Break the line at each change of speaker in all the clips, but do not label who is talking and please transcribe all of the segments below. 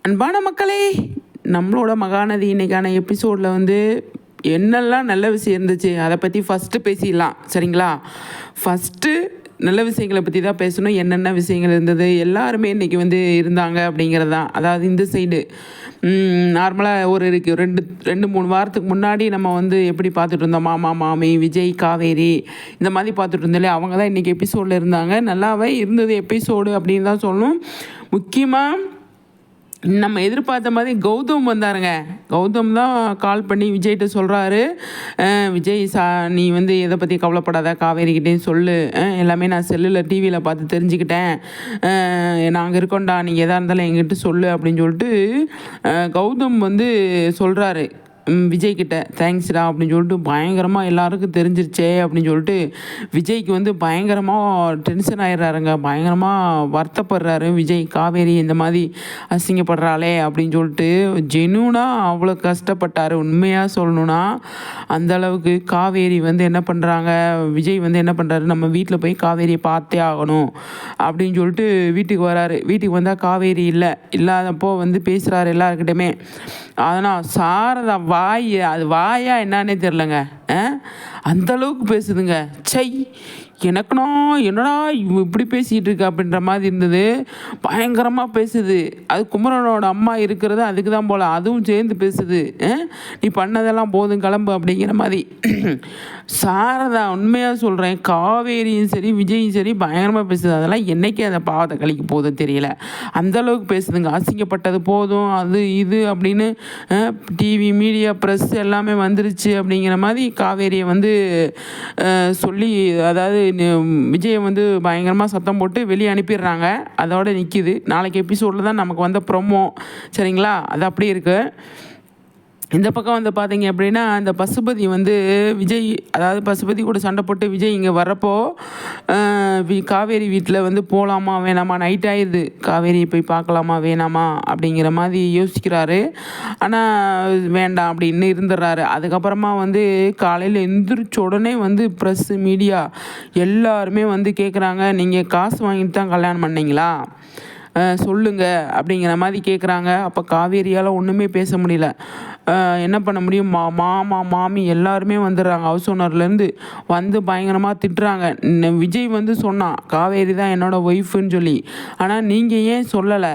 அன்பான மக்களே, நம்மளோட மகாநதி இன்னைக்கான எபிசோடில் வந்து என்னெல்லாம் நல்ல விஷயம் இருந்துச்சு அதை பற்றி ஃபஸ்ட்டு பேசிடலாம். சரிங்களா? ஃபஸ்ட்டு நல்ல விஷயங்களை பற்றி தான் பேசணும். என்னென்ன விஷயங்கள் இருந்தது, எல்லாருமே இன்றைக்கி வந்து இருந்தாங்க அப்படிங்கிறது தான். அதாவது இந்த சைடு நார்மலாக ஒரு ரெண்டு மூணு வாரத்துக்கு முன்னாடி நம்ம வந்து எப்படி பார்த்துட்டு இருந்தோம், மாமா மாமி விஜய் காவேரி இந்த மாதிரி பார்த்துட்டு இருந்தோம்லே, அவங்க தான் இன்றைக்கி எபிசோடில் இருந்தாங்க. நல்லாவே இருந்தது எபிசோடு அப்படின்னு தான் சொல்லணும். முக்கியமாக நம்ம எதிர்பார்த்த மாதிரி கௌதம் வந்தாருங்க. கௌதம் தான் கால் பண்ணி விஜய்கிட்ட சொல்கிறாரு, விஜய் நீ வந்து எதை பற்றி கவலைப்படாத, காவேரிக்கிட்டேயும் சொல்லு, எல்லாமே நான் செல்லில் டிவியில் பார்த்து தெரிஞ்சுக்கிட்டேன், நாங்கள் இருக்கோண்டா, நீங்கள் எதாக இருந்தாலும் எங்கிட்ட சொல்லு அப்படின்னு சொல்லிட்டு கௌதம் வந்து சொல்கிறாரு விஜய்கிட்ட. தேங்க்ஸ்டா அப்படின்னு சொல்லிட்டு பயங்கரமாக எல்லாருக்கும் தெரிஞ்சிருச்சே அப்படின்னு சொல்லிட்டு விஜய்க்கு வந்து பயங்கரமாக டென்ஷன் ஆகிடுறாருங்க. பயங்கரமாக வருத்தப்படுறாரு விஜய். காவேரி இந்த மாதிரி அசிங்கப்படுறாளே அப்படின்னு சொல்லிட்டு ஜெனுனாக அவ்வளோ கஷ்டப்பட்டார். உண்மையாக சொல்லணுன்னா அந்தளவுக்கு காவேரி வந்து என்ன பண்ணுறாங்க, விஜய் வந்து என்ன பண்ணுறாரு, நம்ம வீட்டில் போய் காவேரியை பார்த்தே ஆகணும் அப்படின்னு சொல்லிட்டு வீட்டுக்கு வராரு. வீட்டுக்கு வந்தால் காவேரி இல்லாதப்போ வந்து பேசுகிறாரு எல்லாருக்கிட்டையுமே. அதனால் சாரதா அது வாயா என்னன்னே தெரிலங்க, அந்தளவுக்கு பேசுதுங்க. சை, எனக்குனா என்னடா இப்படி பேசிகிட்டு இருக்கு அப்படின்ற மாதிரி இருந்தது. பயங்கரமாக பேசுது. அது குமரனோட அம்மா இருக்கிறது அதுக்கு தான் போல், அதுவும் சேர்ந்து பேசுது. நீ பண்ணதெல்லாம் போதும் கிளம்பு அப்படிங்கிற மாதிரி. சாரதா உண்மையாக சொல்கிறேன், காவேரியும் சரி விஜயும் சரி பயங்கரமாக பேசுது. அதெல்லாம் என்றைக்கே அந்த பாவத்தை கழிக்க போதும் தெரியல, அந்தளவுக்கு பேசுதுங்க. அசிங்கப்பட்டது போதும், அது இது அப்படின்னு டிவி மீடியா ப்ரெஸ் எல்லாமே வந்துருச்சு அப்படிங்கிற மாதிரி காவேரியை வந்து சொல்லி, அதாவது விஜயை வந்து பயங்கரமாக சத்தம் போட்டு வெளியே அனுப்பிடுறாங்க. அதோடு நிற்கிது. நாளைக்கு எபிசோடில் தான் நமக்கு வந்த ப்ரொமோ. சரிங்களா? அது அப்படியே இருக்குது. இந்த பக்கம் வந்து பார்த்தீங்க அப்படின்னா, அந்த பசுபதி வந்து விஜய், அதாவது பசுபதி கூட சண்டை போட்டு விஜய் இங்கே வரப்போ காவேரி வீட்டில் வந்து போகலாமா வேணாமா, நைட் ஆயிடுது, காவேரி போய் பார்க்கலாமா வேணாமா அப்படிங்கிற மாதிரி யோசிக்கிறாரு. ஆனால் வேண்டாம் அப்படின்னு இருந்துடுறாரு. அதுக்கப்புறமா வந்து காலையில் எந்திரிச்ச உடனே வந்து ப்ரெஸ்ஸு மீடியா எல்லாருமே வந்து கேட்குறாங்க, நீங்கள் காசு வாங்கிட்டு தான் கல்யாணம் பண்ணீங்களா, சொல்லுங்க அப்படிங்கிற மாதிரி கேட்குறாங்க. அப்போ காவேரியால் ஒன்றுமே பேச முடியல. என்ன பண்ண முடியும், மாமா மாமி எல்லாருமே வந்துடுறாங்க. ஹவுஸ் ஓனர்லேருந்து வந்து பயங்கரமாக திட்டுறாங்க. விஜய் வந்து சொன்னான் காவேரி தான் என்னோடய ஒய்ஃபுன்னு சொல்லி, ஆனால் நீங்கள் ஏன் சொல்லலை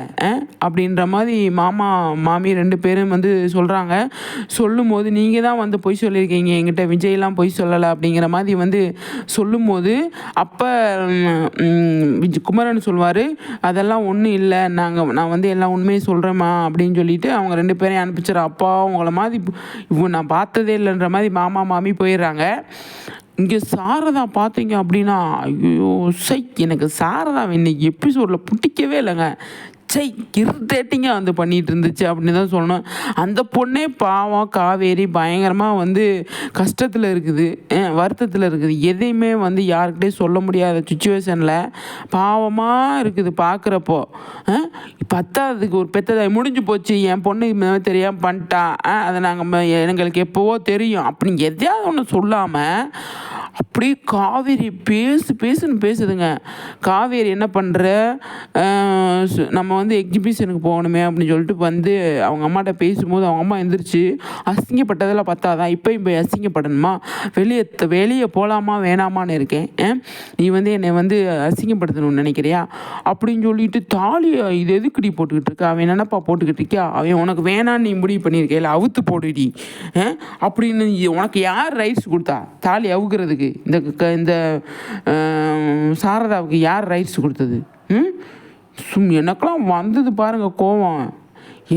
அப்படின்ற மாதிரி மாமா மாமி ரெண்டு பேரும் வந்து சொல்கிறாங்க. சொல்லும் போது நீங்கள் தான் வந்து பொய் சொல்லியிருக்கீங்க என்கிட்ட, விஜய்லாம் பொய் சொல்லலை அப்படிங்கிற மாதிரி வந்து சொல்லும்போது, அப்போ குமரன் சொல்வார், அதெல்லாம் ஒன்றும் இல்லை, நான் வந்து எல்லாம் உண்மையை சொல்கிறேம்மா அப்படின்னு சொல்லிட்டு அவங்க ரெண்டு பேரையும் அனுப்பிச்சிடுற. அப்பா உங்களை மாதிரி நான் பார்த்ததே இல்லைன்ற மாதிரி மாமா மாமி போயிடுறாங்க. இங்கே சாரதா பார்த்தீங்க அப்படின்னா, ஐயோ சை, எனக்கு சாரதா இன்னைக்கு எபிசோடில் பிடிக்கவே இல்லைங்க. சை, இரிட்டேட்டிங்காக வந்து பண்ணிகிட்டு இருந்துச்சு அப்படின்னு தான் சொல்லணும். அந்த பொண்ணே பாவம் காவேரி பயங்கரமாக வந்து கஷ்டத்தில் இருக்குது, வருத்தத்தில் இருக்குது. எதையுமே வந்து யாருக்கிட்டே சொல்ல முடியாத சுச்சுவேஷனில் பாவமாக இருக்குது பார்க்குறப்போ. பத்தாவதுக்கு ஒரு பெற்றதை முடிஞ்சு போச்சு, என் பொண்ணு தெரியாமல் பண்ணிட்டா, அதை நாங்கள் எங்களுக்கு எப்போவோ தெரியும் அப்படின்னு எதையாவது ஒன்று சொல்லாமல் அப்படியே காவேரி பேசுன்னு பேசுதுங்க. காவேரி என்ன பண்ணுற, நம்ம வந்து எக்ஸிபிஷனுக்கு போகணுமே அப்படின்னு சொல்லிட்டு வந்து அவங்க அம்மாட்ட பேசும்போது அவங்க அம்மா எந்திரிச்சு, அசிங்கப்பட்டதெல்லாம் பார்த்தாதான் இப்போ அசிங்கப்படணுமா, வெளியே போகலாமா வேணாமான்னு இருக்கேன், நீ வந்து என்னை வந்து அசிங்கப்படுத்தணும்னு நினைக்கிறியா அப்படின்னு சொல்லிட்டு, தாலி இது எதுக்குடி போட்டுக்கிட்டு இருக்கா, அவன் என்னப்பா போட்டுக்கிட்டு இருக்கியா, அவன் உனக்கு வேணான்னு நீ முடிவு பண்ணியிருக்கே, இல்லை அவுத்து போடுடி அப்படின்னு உனக்கு யார் ரைட்ஸ் கொடுத்தா தாலி அவுக்கிறதுக்கு, இந்த சாரதாவுக்கு யார் ரைட்ஸ் கொடுத்தது? எனக்கெல்லாம் வந்தது பாருங்கள் கோவம்.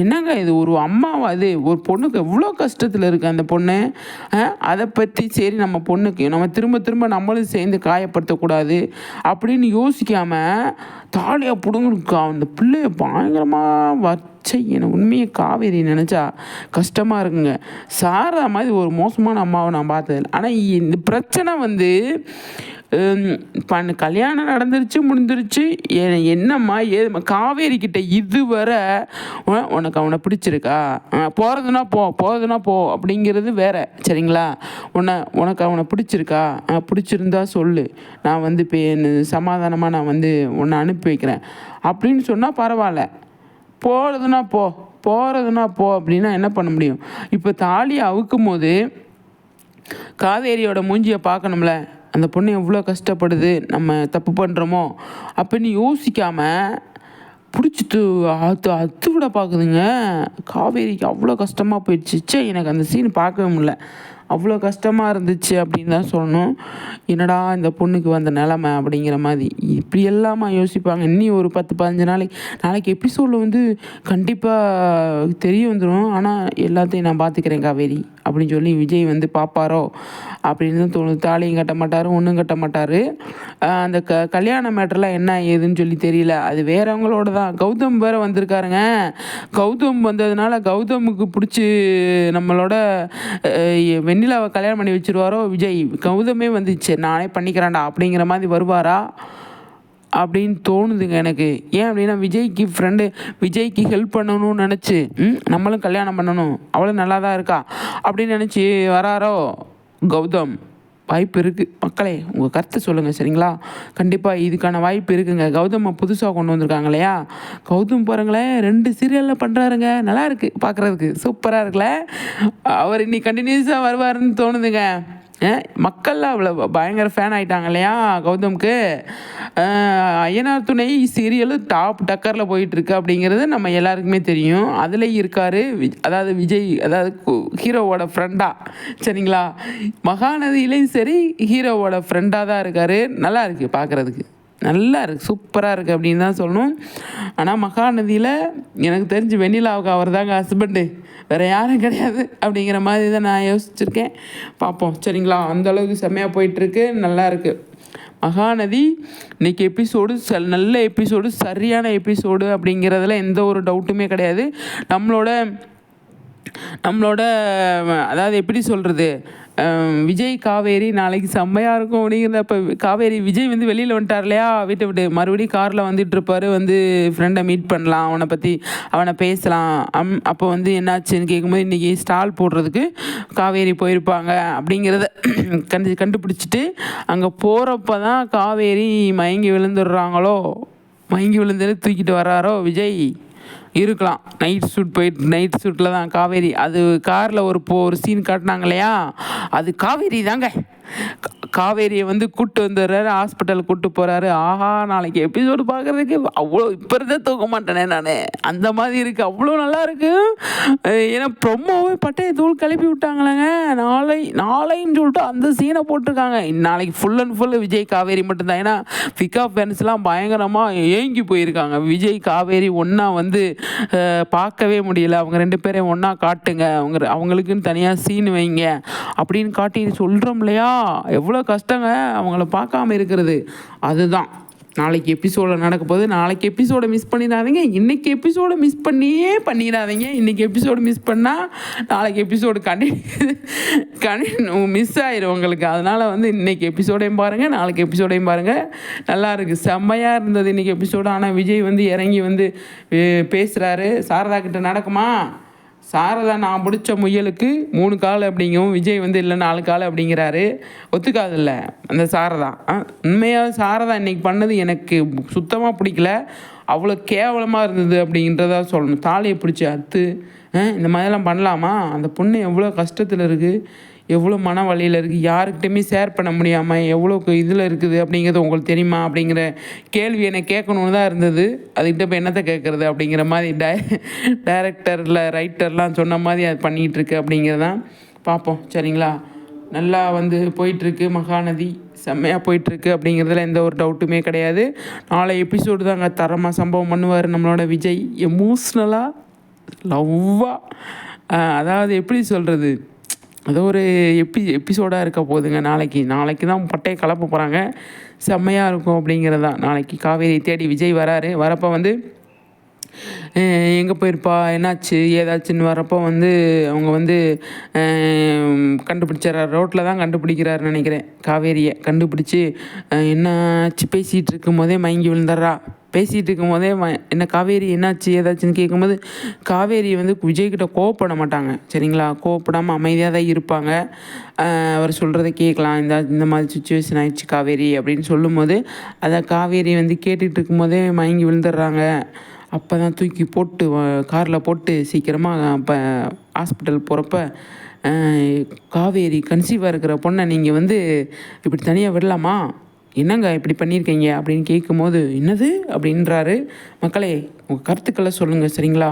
என்னங்க இது, ஒரு அம்மாவா அது, ஒரு பொண்ணுக்கு எவ்வளோ கஷ்டத்தில் இருக்குது அந்த பொண்ணு. அதை பற்றி சரி நம்ம பொண்ணுக்கு நம்ம திரும்ப நம்மளும் சேர்ந்து காயப்படுத்தக்கூடாது அப்படின்னு யோசிக்காமல் தாலியாக பிடுங்க அந்த பிள்ளைய பயங்கரமாக வச்சை. எனக்கு உண்மையை காவேரி நினச்சா கஷ்டமாக இருக்குங்க. சாரதா மாதிரி ஒரு மோசமான அம்மாவை நான் பார்த்ததில்லை. ஆனால் இந்த பிரச்சனை வந்து கல்யாணம் நடந்துருச்சு, முடிந்துருச்சு, என்னம்மா ஏதும்மா காவேரி கிட்ட இதுவரை உனக்கு அவனை பிடிச்சிருக்கா, போகிறதுனா போ அப்படிங்கிறது வேற. சரிங்களா? உனக்கு அவனை பிடிச்சிருக்கா, பிடிச்சிருந்தா சொல்லு, நான் வந்து சமாதானமாக நான் வந்து உன்னை அனுப்பி வைக்கிறேன் அப்படின்னு சொன்னால் பரவாயில்ல. போகிறதுனா போ போகிறதுனா போ அப்படின்னா என்ன பண்ண முடியும்? இப்போ தாலி அவுக்கும் போது காவேரியோட மூஞ்சியை பார்க்கணும்ல, அந்த பொண்ணு எவ்வளோ கஷ்டப்படுது, நம்ம தப்பு பண்ணுறோமோ அப்படின்னு யோசிக்காமல் பிடிச்சிட்டு அத்து விட பார்க்குதுங்க. காவேரிக்கு அவ்வளோ கஷ்டமாக போயிடுச்சு. ச்சே, எனக்கு அந்த சீன் பார்க்கவே முடியல. அவ்வளோ கஷ்டமாக இருந்துச்சு அப்படின்னு தான் சொல்லணும். என்னடா இந்த பொண்ணுக்கு வந்த நிலமை அப்படிங்கிற மாதிரி இப்படி எல்லாமா யோசிப்பாங்க. இன்னி ஒரு 10-15 நாளைக்கு எபிசோடில் வந்து கண்டிப்பாக தெரிய வந்துடும். ஆனால் எல்லாத்தையும் நான் பார்த்துக்கிறேன் காவேரி அப்படின்னு சொல்லி விஜய் வந்து பார்ப்பாரோ அப்படின்னு தான் தோணுது. தாலியும் கட்ட மாட்டார், ஒன்றும் கட்ட மாட்டார். அந்த கல்யாண மேட்டர்லாம் என்ன ஏதுன்னு சொல்லி தெரியல. அது வேறவங்களோட தான். கௌதம் வேறு வந்திருக்காருங்க. கௌதம் வந்ததுனால கௌதமுக்கு பிடிச்சி நம்மளோட வெண்ணிலாவை கல்யாணம் பண்ணி வச்சுருவாரோ விஜய். கௌதமே வந்துச்சு, நானே பண்ணிக்கிறேன்டா அப்படிங்கிற மாதிரி வருவாரா அப்படின்னு தோணுதுங்க எனக்கு. ஏன் அப்படின்னா விஜய்க்கு ஹெல்ப் பண்ணணும்னு நினச்சி நம்மளும் கல்யாணம் பண்ணணும், அவளும் நல்லா தான் இருக்கா அப்படின்னு நினச்சி வராரோ கௌதம். வாய்ப்பு இருக்குது. மக்களே, உங்கள் கருத்தை சொல்லுங்கள் சரிங்களா? கண்டிப்பாக இதுக்கான வாய்ப்பு இருக்குங்க. கௌதம் புதுசாக கொண்டு வந்திருக்காங்க இல்லையா? கௌதம் பாருங்களேன், 2 சீரியலில் பண்ணுறாருங்க. நல்லா இருக்குது பார்க்குறதுக்கு, சூப்பராக இருக்குல்ல. அவர் இன்னைக்கு கண்டினியூஸாக வருவாருன்னு தோணுதுங்க. மக்கள்லாம் அவ்வளோ பயங்கர ஃபேன் ஆகிட்டாங்க இல்லையா கௌதமுக்கு. ஐயனார் துணை சீரியலு டாப் டக்கரில் போயிட்டுருக்கு அப்படிங்கிறது நம்ம எல்லாருக்குமே தெரியும். அதில் இருக்கார் அதாவது விஜய், அதாவது ஹீரோவோட ஃப்ரெண்டாக சரிங்களா. மகாநதியிலையும் சரி ஹீரோவோட ஃப்ரெண்டாக தான் இருக்கார். நல்லா இருக்குது பார்க்குறதுக்கு, நல்லா இருக்குது, சூப்பராக இருக்குது அப்படின்னு தான் சொல்லணும். ஆனால் மகாநதியில் எனக்கு தெரிஞ்சு வெண்ணிலாவுக்கு அவர் தாங்க ஹஸ்பண்டு, வேறு யாரும் கிடையாது அப்படிங்கிற மாதிரி தான் நான் யோசிச்சுருக்கேன். பார்ப்போம் சரிங்களா. அந்தளவுக்கு செம்மையாக போயிட்டுருக்கு, நல்லா இருக்குது. மகாநதி இன்றைக்கி எபிசோடு நல்ல எபிசோடு, சரியான எபிசோடு அப்படிங்கிறதுல எந்த ஒரு டவுட்டுமே கிடையாது. நம்மளோட அதாவது எப்படி சொல்கிறது, விஜய் காவேரி நாளைக்கு செம்மையாக இருக்கும் அப்படிங்கிறத. இப்போ காவேரி விஜய் வந்து வெளியில் வந்துட்டார் இல்லையா வீட்டை விட்டு, மறுபடியும் காரில் வந்துட்டுருப்பார். வந்து ஃப்ரெண்டை மீட் பண்ணலாம், அவனை பேசலாம். அப்போ வந்து என்னாச்சுன்னு கேட்கும்போது இன்றைக்கி ஸ்டால் போடுறதுக்கு காவேரி போயிருப்பாங்க அப்படிங்கிறத கண்டுபிடிச்சிட்டு அங்கே போகிறப்ப தான் காவேரி மயங்கி விழுந்துடுறாங்களோ, மயங்கி விழுந்துட்டு தூக்கிட்டு வர்றாரோ விஜய் இருக்கலாம். நைட் ஷூட்டில் தான் காவேரி. அது காரில் ஒரு சீன் காட்டினாங்க இல்லையா, அது காவேரி தாங்க. காவேரியை வந்து கூப்பிட்டு வந்துடுறாரு, ஹாஸ்பிட்டலுக்கு கூப்பிட்டு போகிறாரு. ஆஹா, நாளைக்கு எபிசோடு பார்க்குறதுக்கு அவ்வளோ இப்போ இருந்தால் தூக்க மாட்டேனே நான், அந்த மாதிரி இருக்குது. அவ்வளோ நல்லா இருக்குது. ஏன்னா ப்ரொமோவே பட்டையை தூள் கிளப்பி விட்டாங்களேங்க. நாளைன்னு சொல்லிட்டு அந்த சீனை போட்டிருக்காங்க. நாளைக்கு full and full Vijay Kaveri மட்டும்தான். ஏன்னா ஃபிகா ஃபேன்ஸ்லாம் பயங்கரமாக ஏங்கி போயிருக்காங்க. விஜய் காவேரி ஒன்றா வந்து பார்க்கவே முடியல. அவங்க 2 பேரையும் ஒன்றா காட்டுங்க, அவங்களுக்குன்னு தனியாக சீன் வைங்க அப்படின்னு காட்டி சொல்கிறோம் இல்லையா. எவ்வளோ கஷ்டங்க அவங்கள பார்க்காம இருக்கிறது. அதுதான் நாளைக்கு எபிசோடில் நடக்க போகுது. நாளைக்கு எபிசோடை மிஸ் பண்ணிடாதீங்க. இன்றைக்கி எபிசோடை மிஸ் பண்ணிடாதீங்க. இன்றைக்கி எபிசோடு மிஸ் பண்ணால் நாளைக்கு எபிசோடு மிஸ் ஆயிடும் உங்களுக்கு. அதனால் வந்து இன்றைக்கி எபிசோடையும் பாருங்கள், நாளைக்கு எபிசோடையும் பாருங்கள். நல்லா இருக்குது, செம்மையாக இருந்தது இன்றைக்கி எபிசோடு. ஆனால் விஜய் வந்து இறங்கி வந்து பேசுகிறாரு. சாரதா கிட்ட நடக்குமா, சாரதா நான் பிடிச்ச முயலுக்கு 3 கால் அப்படிங்கவும் விஜய் வந்து இல்லை 4 கால் அப்படிங்கிறாரு. ஒத்துக்காதில்ல அந்த சாரதா. உண்மையாக சாரதா இன்றைக்கி பண்ணது எனக்கு சுத்தமாக பிடிக்கல. அவ்வளோ கேவலமாக இருந்தது அப்படின்றதா சொல்லணும். தாலியை பிடிச்சி இந்த மாதிரிலாம் பண்ணலாமா? அந்த பொண்ணு எவ்வளோ கஷ்டத்தில் இருக்குது, எவ்வளோ மன வலியில் இருக்குது, யாருக்கிட்டையுமே ஷேர் பண்ண முடியாமல் எவ்வளோ இதில் இருக்குது அப்படிங்கிறது உங்களுக்கு தெரியுமா அப்படிங்கிற கேள்வி எனக்கு கேட்கணுன்னு தான் இருந்தது. அதுக்கிட்ட இப்போ என்னத்தை கேட்குறது அப்படிங்கிற மாதிரி ரைட்டர்லாம் சொன்ன மாதிரி அது பண்ணிகிட்ருக்கு அப்படிங்கிறதான் பார்ப்போம் சரிங்களா. நல்லா வந்து போயிட்டுருக்கு மகாநதி, செம்மையாக போயிட்டுருக்கு அப்படிங்கிறதுல எந்த ஒரு டவுட்டுமே கிடையாது. நாளை எபிசோடு தாங்க தரமாக சம்பவம் பண்ணுவார் நம்மளோட விஜய். எமோஷ்னலாக லவ்வாக, அதாவது எப்படி சொல்கிறது, அது ஒரு எபிசோடாக இருக்க போகுதுங்க. நாளைக்கு தான் பட்டையை கலப்ப போகிறாங்க. செம்மையாக இருக்கும் அப்படிங்கிறது தான். நாளைக்கு காவேரி தேடி விஜய் வரப்போ வந்து எங்கே போயிருப்பா, என்னாச்சு ஏதாச்சுன்னு வரப்போ வந்து அவங்க வந்து கண்டுபிடிச்சார். ரோட்டில் தான் கண்டுபிடிக்கிறாருன்னு நினைக்கிறேன். காவேரியை கண்டுபிடிச்சி என்னாச்சு பேசிகிட்டு இருக்கும் போதே மயங்கி விழுந்துடுறா. பேசிகிட்டு இருக்கும் போதே என்ன காவேரி என்னாச்சு ஏதாச்சுன்னு கேட்கும்போது காவேரி வந்து விஜய்கிட்ட கோவப்பட மாட்டாங்க சரிங்களா. கோவப்படாமல் அமைதியாக தான் இருப்பாங்க. அவர் சொல்கிறத கேட்கலாம். இந்த மாதிரி சுச்சுவேஷன் ஆயிடுச்சு காவேரி அப்படின்னு சொல்லும் போது அதை காவேரி வந்து கேட்டுகிட்டு இருக்கும்போதே மயங்கி விழுந்துடுறாங்க அப்போ தான் தூக்கி போட்டு காரில் போட்டு சீக்கிரமாக இப்போ ஹாஸ்பிட்டல் போகிறப்ப காவேரி கன்சீவாக இருக்கிற பொண்ணை நீங்கள் வந்து இப்படி தனியாக விடலாமா, என்னங்க இப்படி பண்ணியிருக்கீங்க அப்படின்னு கேட்கும்போது என்னது அப்படின்றாரு. மக்களே உங்கள் கருத்துக்களை சொல்லுங்கள் சரிங்களா.